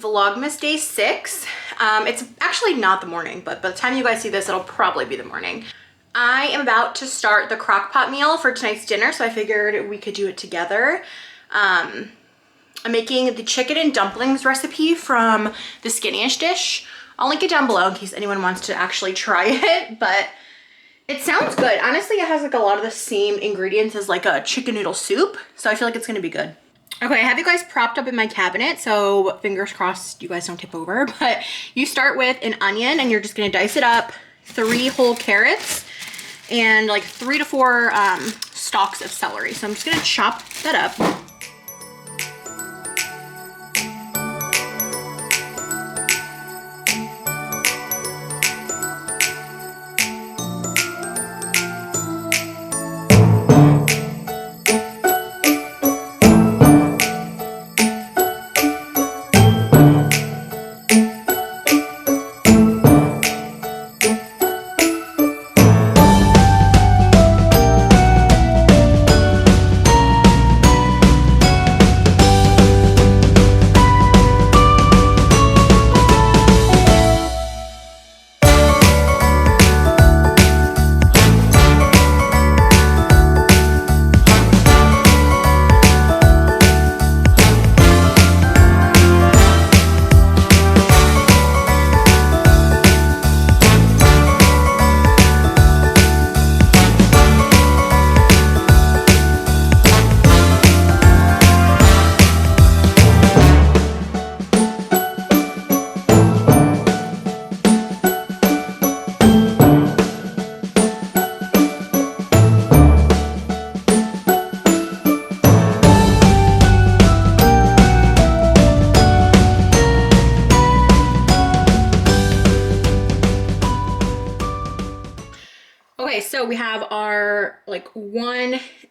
Vlogmas day 6. It's actually not the morning, but by the time you guys see this, it'll probably be the morning. I am about to start the crock pot meal for tonight's dinner, so I figured we could do it together. I'm making the chicken and dumplings recipe from the Skinny-ish dish. I'll link it down below in case anyone wants to actually try it, but it sounds good. Honestly, it has like a lot of the same ingredients as like a chicken noodle soup, so I feel like it's gonna be good. Okay, I have you guys propped up in my cabinet, so fingers crossed you guys don't tip over, but you start with an onion and you're just gonna dice it up, 3 whole carrots, and like 3 to 4 stalks of celery. So I'm just gonna chop that up. Okay, so we have our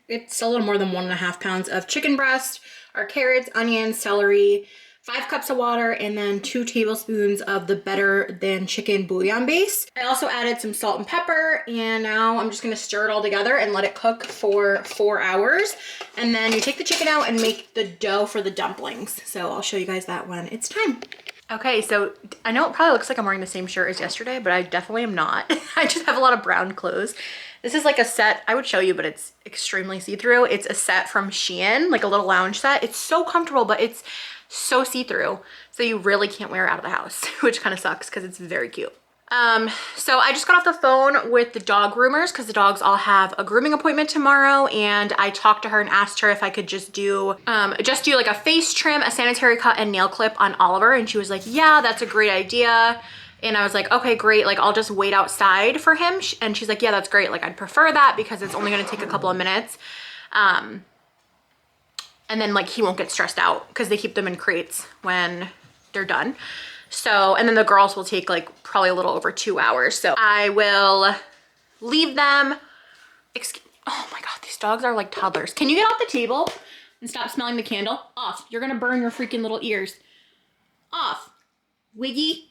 it's a little more than 1.5 pounds of chicken breast, our carrots, onions, celery, 5 cups of water, and then 2 tablespoons of the Better Than Chicken bouillon base. I also added some salt and pepper, and now I'm just gonna stir it all together and let it cook for 4 hours. And then you take the chicken out and make the dough for the dumplings. So I'll show you guys that when it's time. Okay, so I know it probably looks like I'm wearing the same shirt as yesterday, but I definitely am not. I just have a lot of brown clothes. This is like a set, I would show you, but it's extremely see-through. It's a set from Shein, like a little lounge set. It's so comfortable, but it's so see-through. So you really can't wear it out of the house, which kind of sucks because it's very cute. So I just got off the phone with the dog groomers because the dogs all have a grooming appointment tomorrow, and I talked to her and asked her if I could just do like a face trim, a sanitary cut, and nail clip on Oliver, and she was like, yeah, that's a great idea. And I was like, okay, great, like I'll just wait outside for him. And she's like, yeah, that's great, like I'd prefer that because it's only gonna take a couple of minutes. And then like he won't get stressed out because they keep them in crates when they're done. So, and then the girls will take like probably a little over 2 hours. So I will leave them. Oh my God, these dogs are like toddlers. Can you get off the table and stop smelling the candle? Off. You're gonna burn your freaking little ears. Off. Wiggy.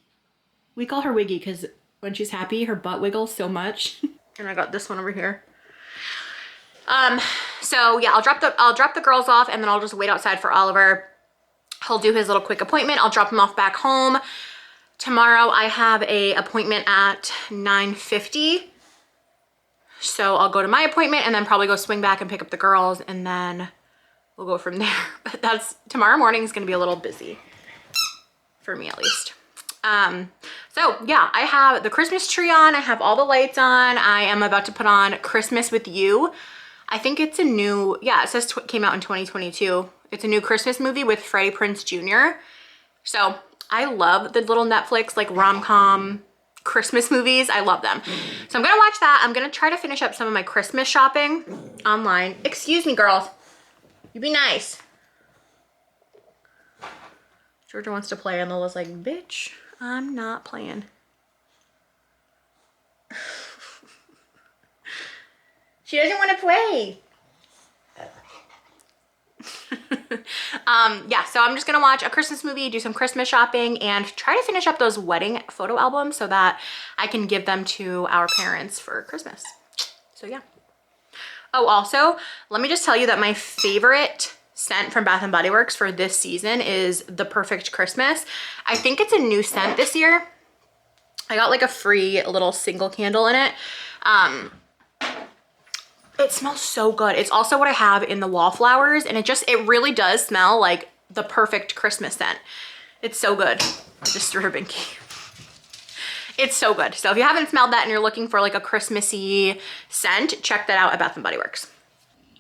We call her Wiggy because when she's happy, her butt wiggles so much. And I got this one over here. So yeah, I'll drop the girls off and then I'll just wait outside for Oliver. He'll do his little quick appointment. I'll drop him off back home. Tomorrow I have a appointment at 9:50. So I'll go to my appointment and then probably go swing back and pick up the girls, and then we'll go from there. But tomorrow morning is gonna be a little busy for me at least. So yeah, I have the Christmas tree on. I have all the lights on. I am about to put on Christmas with You. I think it's a new, yeah, it says came out in 2022. It's a new Christmas movie with Freddie Prinze Jr. So I love the little Netflix like rom-com Christmas movies. I love them. So I'm gonna watch that. I'm gonna try to finish up some of my Christmas shopping online. Excuse me, girls. You be nice. Georgia wants to play and Lola's like, bitch, I'm not playing. She doesn't want to play. Yeah, so I'm just gonna watch a Christmas movie, do some Christmas shopping, and try to finish up those wedding photo albums so that I can give them to our parents for Christmas. So yeah. Oh, also, let me just tell you that my favorite scent from Bath & Body Works for this season is the Perfect Christmas. I think it's a new scent this year. I got like a free little single candle in it. It smells so good. It's also what I have in the Wallflowers, and it really does smell like the Perfect Christmas scent. It's so good. I just threw her binky. It's so good. So if you haven't smelled that and you're looking for like a Christmassy scent, check that out at Bath & Body Works.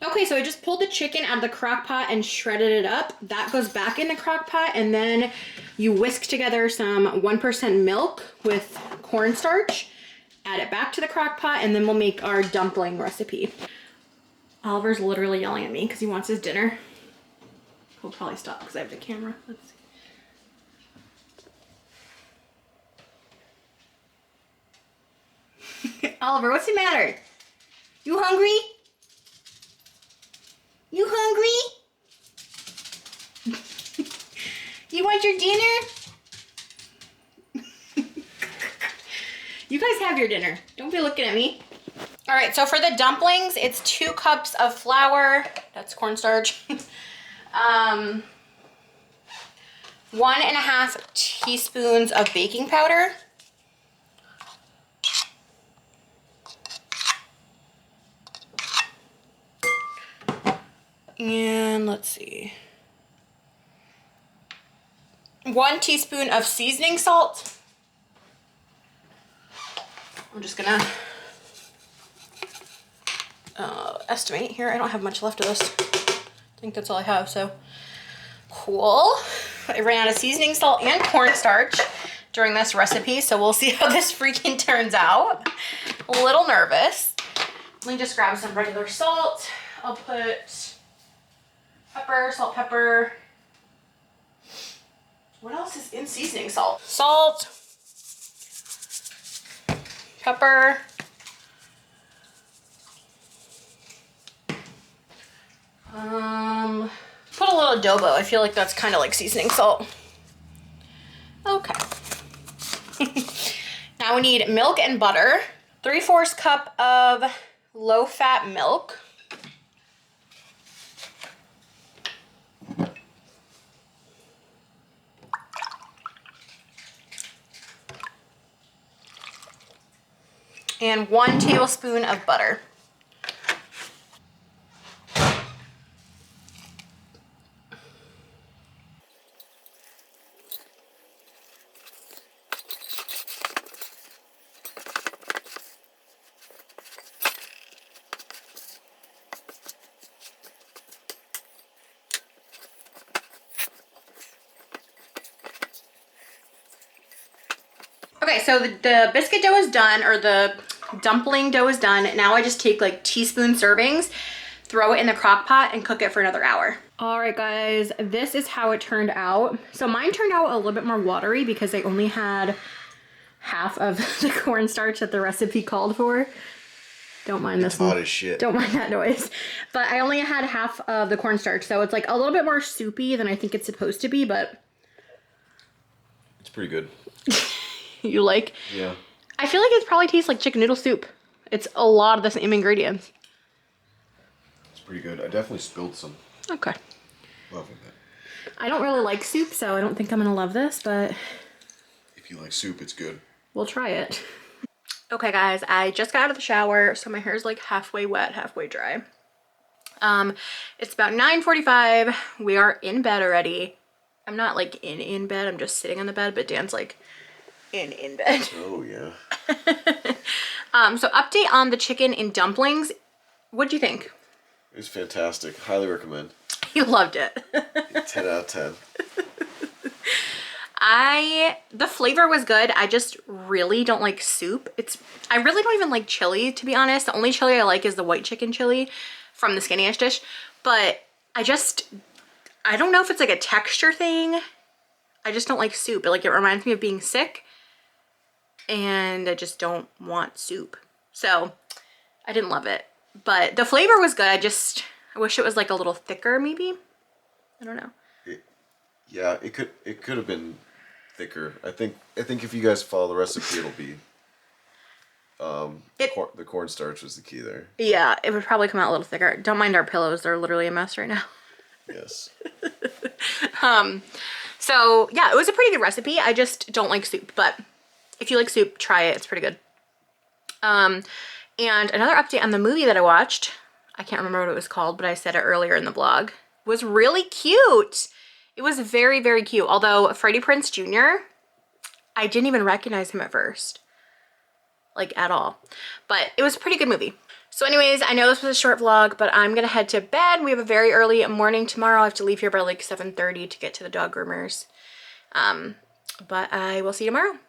Okay, so I just pulled the chicken out of the crock pot and shredded it up. That goes back in the crock pot, and then you whisk together some 1% milk with cornstarch, add it back to the crock pot, and then we'll make our dumpling recipe. Oliver's literally yelling at me because he wants his dinner. He'll probably stop because I have the camera. Let's see. Oliver, what's the matter? You hungry? You hungry? You want your dinner? You guys have your dinner. Don't be looking at me. All right, so for the dumplings, it's 2 cups of flour. That's cornstarch. 1.5 teaspoons of baking powder. And let's see. 1 teaspoon of seasoning salt. I'm just gonna estimate here. I don't have much left of this. I think that's all I have, so cool. I ran out of seasoning salt and cornstarch during this recipe, so we'll see how this freaking turns out. A little nervous. Let me just grab some regular salt. I'll put pepper, salt, pepper. What else is in seasoning salt? Salt, pepper, put a little adobo. I feel like that's kind of like seasoning salt. Okay. Now we need milk and butter. 3/4 cup of low-fat milk. And 1 tablespoon of butter. Okay, so the biscuit dough is done, or the dumpling dough is done. Now I just take like teaspoon servings, throw it in the crock pot, and cook it for another hour. All right, guys, this is how it turned out. So mine turned out a little bit more watery because I only had half of the cornstarch that the recipe called for. Don't mind this. It's hot as shit. Don't mind that noise. But I only had half of the cornstarch, so it's like a little bit more soupy than I think it's supposed to be, but it's pretty good. You like? Yeah. I feel like it probably tastes like chicken noodle soup. It's a lot of the same ingredients. It's pretty good. I definitely spilled some. Okay. Loving it. I don't really like soup, so I don't think I'm gonna love this, but if you like soup, it's good. We'll try it. Okay, guys, I just got out of the shower, so my hair's like halfway wet, halfway dry. It's about 9:45. We are in bed already. I'm not like in bed, I'm just sitting on the bed, but Dan's like in bed. Oh yeah. So update on the chicken and dumplings. What'd you think? It was fantastic. Highly recommend. You loved it. 10 out of 10. The flavor was good. I just really don't like soup. I really don't even like chili, to be honest. The only chili I like is the white chicken chili from the Skinny-ish dish. But I don't know if it's like a texture thing. I just don't like soup. It reminds me of being sick. And I just don't want soup. So I didn't love it. But the flavor was good. I wish it was like a little thicker maybe. I don't know. Yeah, it could have been thicker. I think if you guys follow the recipe, it'll be the cornstarch was the key there. Yeah, it would probably come out a little thicker. Don't mind our pillows. They're literally a mess right now. Yes. So yeah, it was a pretty good recipe. I just don't like soup, but if you like soup, try it. It's pretty good. And another update on the movie that I watched, I can't remember what it was called, but I said it earlier in the vlog, was really cute. It was very, very cute. Although Freddie Prinze Jr., I didn't even recognize him at first, like at all, but it was a pretty good movie. So anyways, I know this was a short vlog, but I'm gonna head to bed. We have a very early morning tomorrow. I have to leave here by like 7:30 to get to the dog groomers. But I will see you tomorrow.